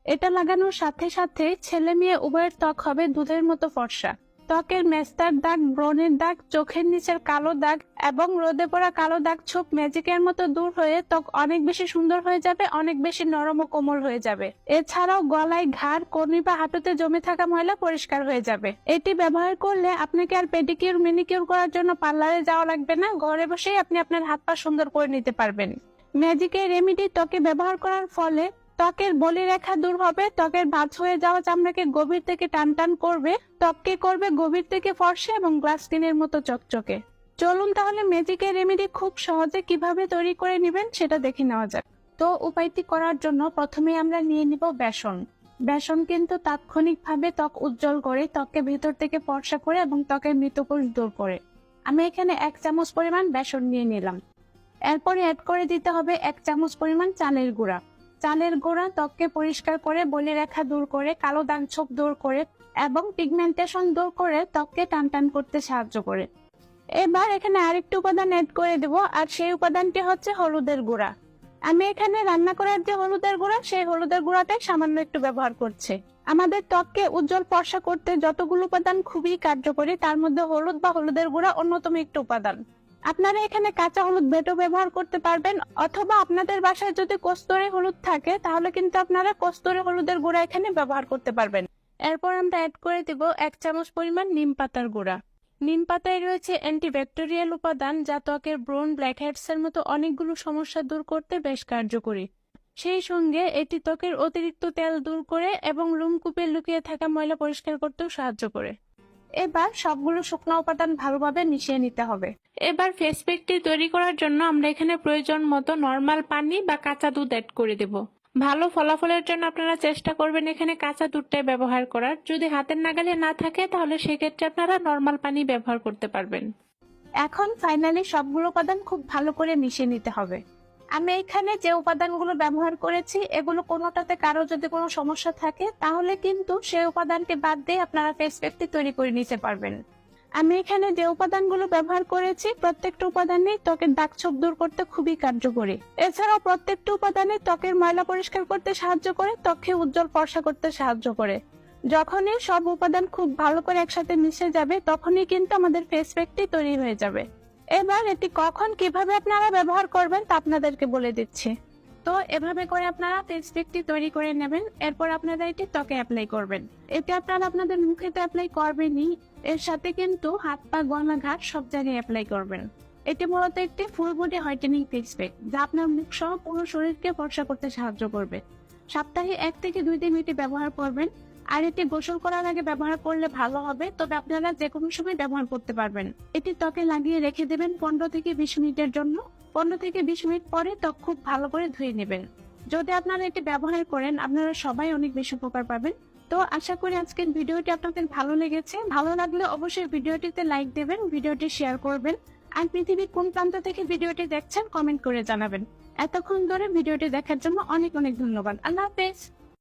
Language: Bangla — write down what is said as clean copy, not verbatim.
এটা লাগানোর সাথে সাথে ছেলে মেয়ে উভয়ের ত্বক হবে দুধের মতো ফর্সা। ত্বকের মেস্তার দাগ, ব্রণের দাগ, চোখের নিচের কালো দাগ এবং রোদে পড়া কালো দাগ ছোপ ম্যাজিকের মতো দূর হয়ে ত্বক অনেক বেশি সুন্দর হয়ে যাবে, অনেক বেশি নরম ও কোমল হয়ে যাবে। এছাড়াও গলায়, ঘাড়, কনুই বা হাঁটুতে জমে থাকা ময়লা পরিষ্কার হয়ে যাবে। এটি ব্যবহার করলে আপনাকে আর পেডিকিউর, ম্যানিকিউর করার জন্য পার্লারে যাওয়া লাগবে না। ঘরে বসেই আপনি আপনার হাত পা সুন্দর করে নিতে পারবেন। ম্যাজিকের রেমেডি ত্বকে ব্যবহার করার ফলে ত্বকের বলিরেখা দূর হবে, ত্বকের ভাঁজ হয়ে যাওয়া চামড়াকে গভীর থেকে টান টান করবে, ত্বককে করবে গভীর থেকে ফর্সা এবং গ্লাস স্কিনের মতো চকচকে। চলুন তাহলে ম্যাজিকের রেমেডি খুব সহজে কিভাবে তৈরি করে নেবেন সেটা দেখে নেওয়া যাক। তো উপায়টি করার জন্য প্রথমে আমরা নিয়ে নিব বেসন। বেসন কিন্তু তাৎক্ষণিকভাবে ত্বক উজ্জ্বল করে, ত্বককে ভেতর থেকে ফর্সা করে এবং ত্বকের মৃতকোষ দূর করে। আমি এখানে 1 চামচ পরিমাণ বেসন নিয়ে নিলাম। এরপরে অ্যাড করে দিতে হবে 1 চামচ পরিমাণ চালের গুঁড়া। চালের গুঁড়া ত্বককে পরিষ্কার করে, বলিরেখা দূর করে, কালো দাগ ছোপ দূর করে এবং পিগমেন্টেশন দূর করে ত্বককে টান টান করতে সাহায্য করে। এবার এখানে আরেকটি উপাদান অ্যাড করে দেব, আর সেই উপাদানটি হচ্ছে হলুদের গুঁড়া। আমি এখানে রান্না করার যে হলুদের গুঁড়া, সেই হলুদের গুঁড়াটাই সামান্য একটু ব্যবহার করছি। আমাদের ত্বককে উজ্জ্বল ফর্সা করতে যতগুলো উপাদান খুবই কার্যকরী, তার মধ্যে হলুদ বা হলুদের গুঁড়া অন্যতম একটি উপাদান। আপনারা এখানে কাঁচা হলুদ বেটেও ব্যবহার করতে পারবেন, অথবা আপনাদের বাসায় যদি কস্তুরী হলুদ থাকে তাহলে কিন্তু আপনারা কস্তুরী হলুদের গুঁড়া এখানে ব্যবহার করতে পারবেন। এরপর আমরা অ্যাড করে দিব 1 চামচ পরিমাণ নিম পাতার গুঁড়া। নিম পাতায় রয়েছে অ্যান্টিব্যাকটেরিয়াল উপাদান, যা ত্বকের ব্রণ, ব্ল্যাকহেডস এর মতো অনেকগুলো সমস্যা দূর করতে বেশ কার্যকরী। সেই সঙ্গে এটি ত্বকের অতিরিক্ত তেল দূর করে এবং লোমকূপে লুকিয়ে থাকা ময়লা পরিষ্কার করতেও সাহায্য করে। এবার সবগুলো শুকনো উপাদান ভালোভাবে মিশিয়ে নিতে হবে। এবার ফেস প্যাকটি তৈরি করার জন্য আমরা এখানে প্রয়োজন মতো নরমাল পানি বা কাঁচা দুধ অ্যাড করে দেব। ভালো ফলাফলের জন্য আপনারা চেষ্টা করবেন এখানে কাঁচা দুধটাই ব্যবহার করার। যদি হাতের নাগালে না থাকে তাহলে সেক্ষেত্রে আপনারা নরমাল পানি ব্যবহার করতে পারবেন। এখন ফাইনালি সবগুলো উপাদান খুব ভালো করে মিশিয়ে নিতে হবে। আমি এখানে যে উপাদানগুলো ব্যবহার করেছি, এগুলো কোনোটাতে কারো যদি কোনো সমস্যা থাকে তাহলে কিন্তু সেই উপাদানটি বাদ দিয়ে আপনারা ফেস প্যাকটি তৈরি করে নিতে পারবেন। আমি এখানে যে উপাদানগুলো ব্যবহার করেছি, প্রত্যেকটা উপাদানই ত্বকের দাগ ছোপ দূর করতে খুবই কার্যকরী। এছাড়াও প্রত্যেকটা উপাদানই ত্বকের ময়লা পরিষ্কার করতে সাহায্য করে, ত্বককে উজ্জ্বল ফর্সা করতে সাহায্য করে। যখনই সব উপাদান খুব ভালো করে একসাথে মিশে যাবে, তখনই কিন্তু আমাদের ফেস প্যাকটি তৈরি হয়ে যাবে। এবার এটি কখন কিভাবে আপনারা ব্যবহার করবেন তা আপনাদেরকে বলে দিচ্ছি। তো এভাবে করে আপনারা ফেস প্যাকটি তৈরি করে নেবেন। এরপর আপনারা এটি ত্বকে অ্যাপ্লাই করবেন। এটি আপনারা আপনাদের মুখে তো অ্যাপ্লাই করবেনই, এর সাথে কিন্তু হাত পা, গলা, ঘাট সব জায়গায় অ্যাপ্লাই করবেন। এটি মূলত একটি full body whitening face pack, যা আপনার মুখ সহ পুরো শরীরকে ফর্সা করতে সাহায্য করবে। সপ্তাহে 1 থেকে 2 দিন এটি ব্যবহার করবেন। আর এটি গোসল করার আগে ব্যবহার করলে ভালো হবে, তবে আপনারা যে কোনো সময় ব্যবহার করতে পারবেন। এটি ত্বকে লাগিয়ে রেখে দেবেন 15 থেকে 20 মিনিটের জন্য। 15 থেকে 20 মিনিট পরে ত্বক খুব ভালো করে ধুয়ে নেবেন। যদি আপনারা এটি ব্যবহার করেন, আপনারা সবাই অনেক বেশি উপকার পাবেন। তো আশা করি আজকের ভিডিওটি আপনাদের ভালো লেগেছে। ভালো লাগলে অবশ্যই ভিডিওটিতে লাইক দেবেন, ভিডিওটি শেয়ার করবেন, আর পৃথিবীর কোন প্রান্ত থেকে ভিডিওটি দেখছেন কমেন্ট করে জানাবেন। এতক্ষণ ধরে ভিডিওটি দেখার জন্য অনেক অনেক ধন্যবাদ। আল্লাহ হাফেজ।